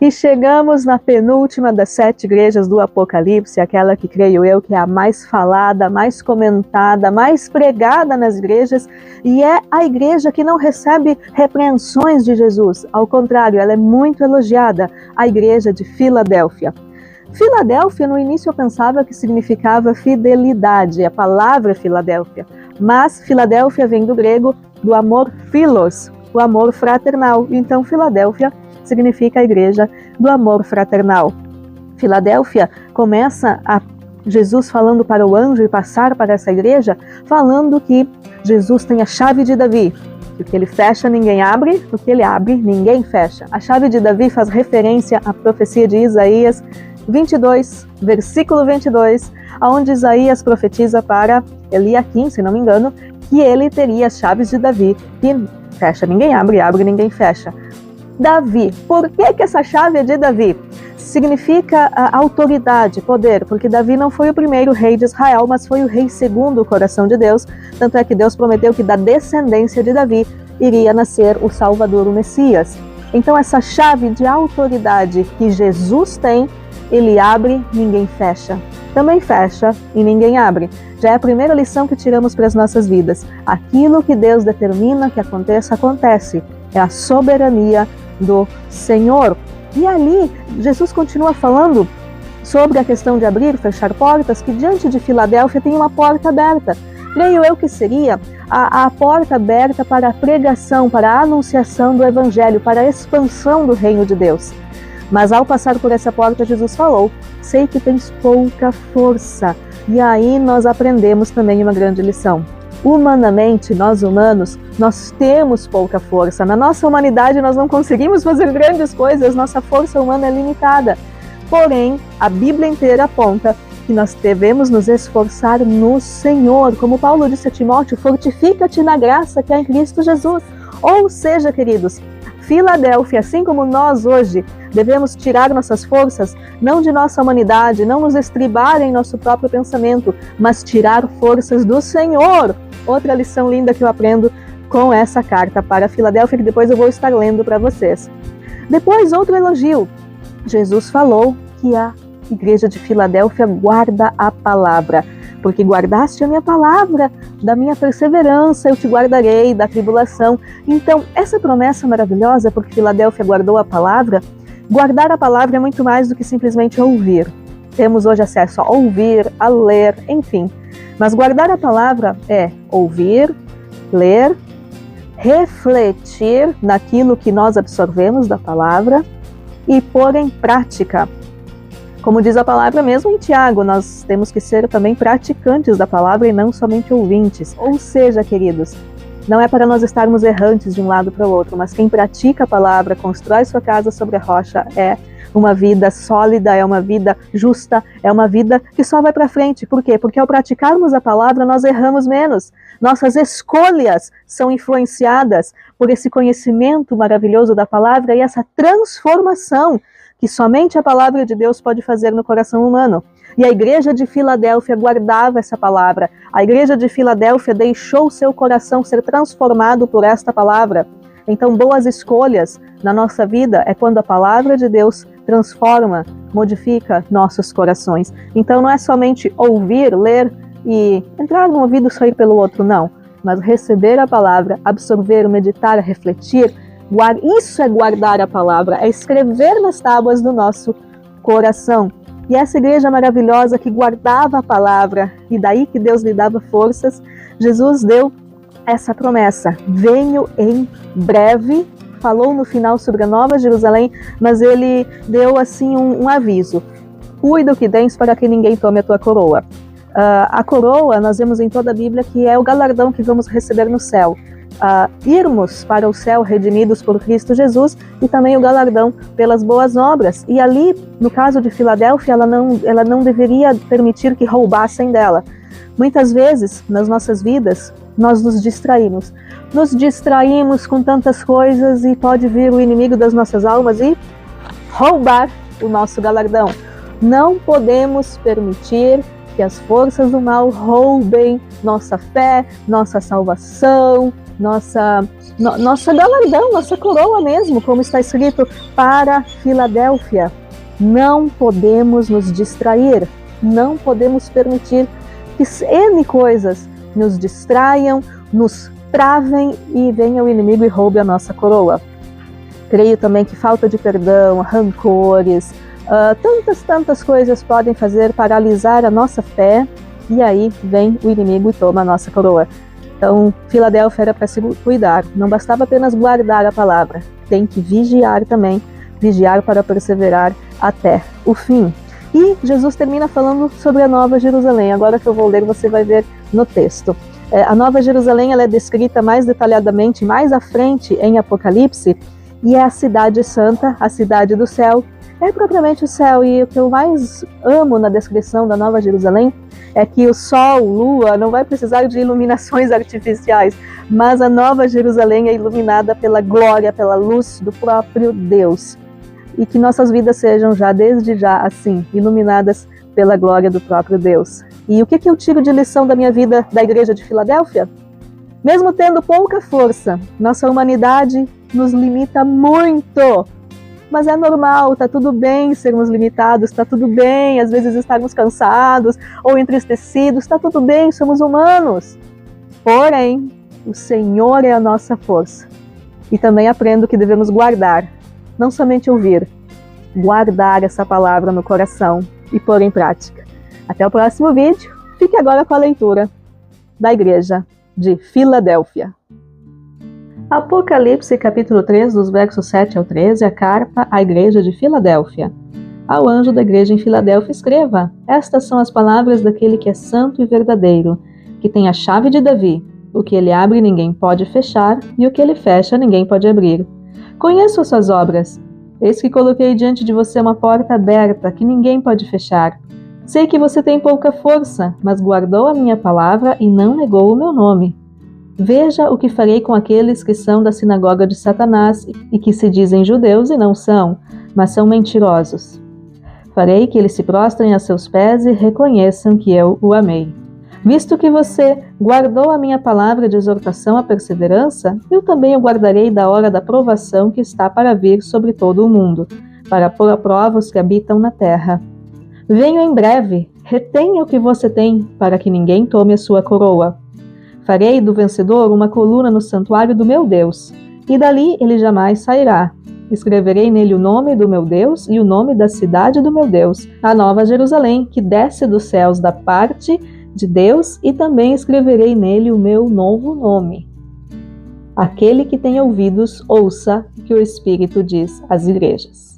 E chegamos na penúltima das 7 igrejas do Apocalipse, aquela que creio eu que é a mais falada, mais comentada, mais pregada nas igrejas, e é a igreja que não recebe repreensões de Jesus. Ao contrário, ela é muito elogiada, a igreja de Filadélfia. Filadélfia, no início eu pensava que significava fidelidade, a palavra Filadélfia, mas Filadélfia vem do grego do amor philos, o amor fraternal. Então Filadélfia significa a igreja do amor fraternal. Filadélfia começa a Jesus falando para o anjo e passar para essa igreja, falando que Jesus tem a chave de Davi. O que ele fecha, ninguém abre. O que ele abre, ninguém fecha. A chave de Davi faz referência à profecia de Isaías 22, versículo 22, onde Isaías profetiza para Eliaquim, se não me engano, que ele teria as chaves de Davi, que fecha, ninguém abre, abre, ninguém fecha. Davi, por que essa chave é de Davi? Significa autoridade, poder, porque Davi não foi o primeiro rei de Israel, mas foi o rei segundo o coração de Deus, tanto é que Deus prometeu que da descendência de Davi iria nascer o Salvador, o Messias. Então essa chave de autoridade que Jesus tem, ele abre, ninguém fecha. Também fecha e ninguém abre. Já é a primeira lição que tiramos para as nossas vidas. Aquilo que Deus determina que aconteça, acontece. É a soberania do Senhor. E ali, Jesus continua falando sobre a questão de abrir e fechar portas, que diante de Filadélfia tem uma porta aberta. Creio eu que seria a porta aberta para a pregação, para a anunciação do Evangelho, para a expansão do reino de Deus. Mas ao passar por essa porta, Jesus falou: sei que tens pouca força. E aí nós aprendemos também uma grande lição. Humanamente, nós humanos, nós temos pouca força. Na nossa humanidade nós não conseguimos fazer grandes coisas, nossa força humana é limitada. Porém, a Bíblia inteira aponta que nós devemos nos esforçar no Senhor. Como Paulo disse a Timóteo, fortifica-te na graça que há em Cristo Jesus. Ou seja, queridos, Filadélfia, assim como nós hoje, devemos tirar nossas forças, não de nossa humanidade, não nos estribar em nosso próprio pensamento, mas tirar forças do Senhor. Outra lição linda que eu aprendo com essa carta para Filadélfia, que depois eu vou estar lendo para vocês. Depois, outro elogio. Jesus falou que a igreja de Filadélfia guarda a palavra. Porque guardaste a minha palavra, da minha perseverança eu te guardarei, da tribulação. Então, essa promessa maravilhosa, porque Filadélfia guardou a palavra, guardar a palavra é muito mais do que simplesmente ouvir. Temos hoje acesso a ouvir, a ler, enfim. Mas guardar a palavra é ouvir, ler, refletir naquilo que nós absorvemos da palavra e pôr em prática. Como diz a palavra mesmo em Tiago, nós temos que ser também praticantes da palavra e não somente ouvintes. Ou seja, queridos, não é para nós estarmos errantes de um lado para o outro, mas quem pratica a palavra, constrói sua casa sobre a rocha, é uma vida sólida, é uma vida justa, é uma vida que só vai para frente. Por quê? Porque ao praticarmos a palavra, nós erramos menos. Nossas escolhas são influenciadas por esse conhecimento maravilhoso da palavra e essa transformação que somente a palavra de Deus pode fazer no coração humano. E a igreja de Filadélfia guardava essa palavra. A igreja de Filadélfia deixou seu coração ser transformado por esta palavra. Então, boas escolhas na nossa vida é quando a palavra de Deus transforma, modifica nossos corações. Então, não é somente ouvir, ler e entrar num ouvido e sair pelo outro, não. Mas receber a palavra, absorver, meditar, refletir. Isso é guardar a palavra, é escrever nas tábuas do nosso coração. E essa igreja maravilhosa que guardava a palavra, e daí que Deus lhe dava forças, Jesus deu essa promessa: venho em breve. Falou no final sobre a Nova Jerusalém, mas ele deu assim um aviso: cuida o que tens para que ninguém tome a tua coroa. A coroa, nós vemos em toda a Bíblia que é o galardão que vamos receber no céu. Irmos para o céu redimidos por Cristo Jesus e também o galardão pelas boas obras. E ali, no caso de Filadélfia, ela não deveria permitir que roubassem dela. Muitas vezes, nas nossas vidas, nós nos distraímos. Nos distraímos com tantas coisas e pode vir o inimigo das nossas almas e roubar o nosso galardão. Não podemos permitir que as forças do mal roubem nossa fé, nossa salvação, nossa nossa galardão, nossa coroa mesmo, como está escrito para Filadélfia. Não podemos nos distrair, não podemos permitir que N coisas nos distraiam, nos travem e venha o inimigo e roube a nossa coroa. Creio também que falta de perdão, rancores, tantas coisas podem fazer paralisar a nossa fé, e aí vem o inimigo e toma a nossa coroa. Então, Filadélfia era para se cuidar, não bastava apenas guardar a palavra, tem que vigiar também, vigiar para perseverar até o fim. E Jesus termina falando sobre a Nova Jerusalém. Agora que eu vou ler, você vai ver no texto. A Nova Jerusalém ela é descrita mais detalhadamente, mais à frente em Apocalipse, e é a cidade santa, a cidade do céu. É propriamente o céu, e o que eu mais amo na descrição da Nova Jerusalém é que o sol, lua, não vai precisar de iluminações artificiais, mas a Nova Jerusalém é iluminada pela glória, pela luz do próprio Deus. E que nossas vidas sejam já, desde já, assim, iluminadas pela glória do próprio Deus. E o que eu tiro de lição da minha vida da igreja de Filadélfia? Mesmo tendo pouca força, nossa humanidade nos limita muito. Mas é normal, tá tudo bem sermos limitados, tá tudo bem às vezes estarmos cansados ou entristecidos, tá tudo bem, somos humanos. Porém, o Senhor é a nossa força. E também aprendo que devemos guardar, não somente ouvir, guardar essa palavra no coração e pôr em prática. Até o próximo vídeo. Fique agora com a leitura da igreja de Filadélfia. Apocalipse capítulo 3, dos versos 7 ao 13, a carta à igreja de Filadélfia. Ao anjo da igreja em Filadélfia escreva: estas são as palavras daquele que é santo e verdadeiro, que tem a chave de Davi. O que ele abre ninguém pode fechar, e o que ele fecha ninguém pode abrir. Conheço as suas obras. Eis que coloquei diante de você uma porta aberta, que ninguém pode fechar. Sei que você tem pouca força, mas guardou a minha palavra e não negou o meu nome. Veja o que farei com aqueles que são da sinagoga de Satanás e que se dizem judeus e não são, mas são mentirosos. Farei que eles se prostrem a seus pés e reconheçam que eu o amei. Visto que você guardou a minha palavra de exortação à perseverança, eu também o guardarei da hora da provação que está para vir sobre todo o mundo, para pôr à prova os que habitam na terra. Venho em breve, retenha o que você tem, para que ninguém tome a sua coroa. Farei do vencedor uma coluna no santuário do meu Deus, e dali ele jamais sairá. Escreverei nele o nome do meu Deus e o nome da cidade do meu Deus, a Nova Jerusalém, que desce dos céus da parte de Deus, e também escreverei nele o meu novo nome. Aquele que tem ouvidos, ouça o que o Espírito diz às igrejas.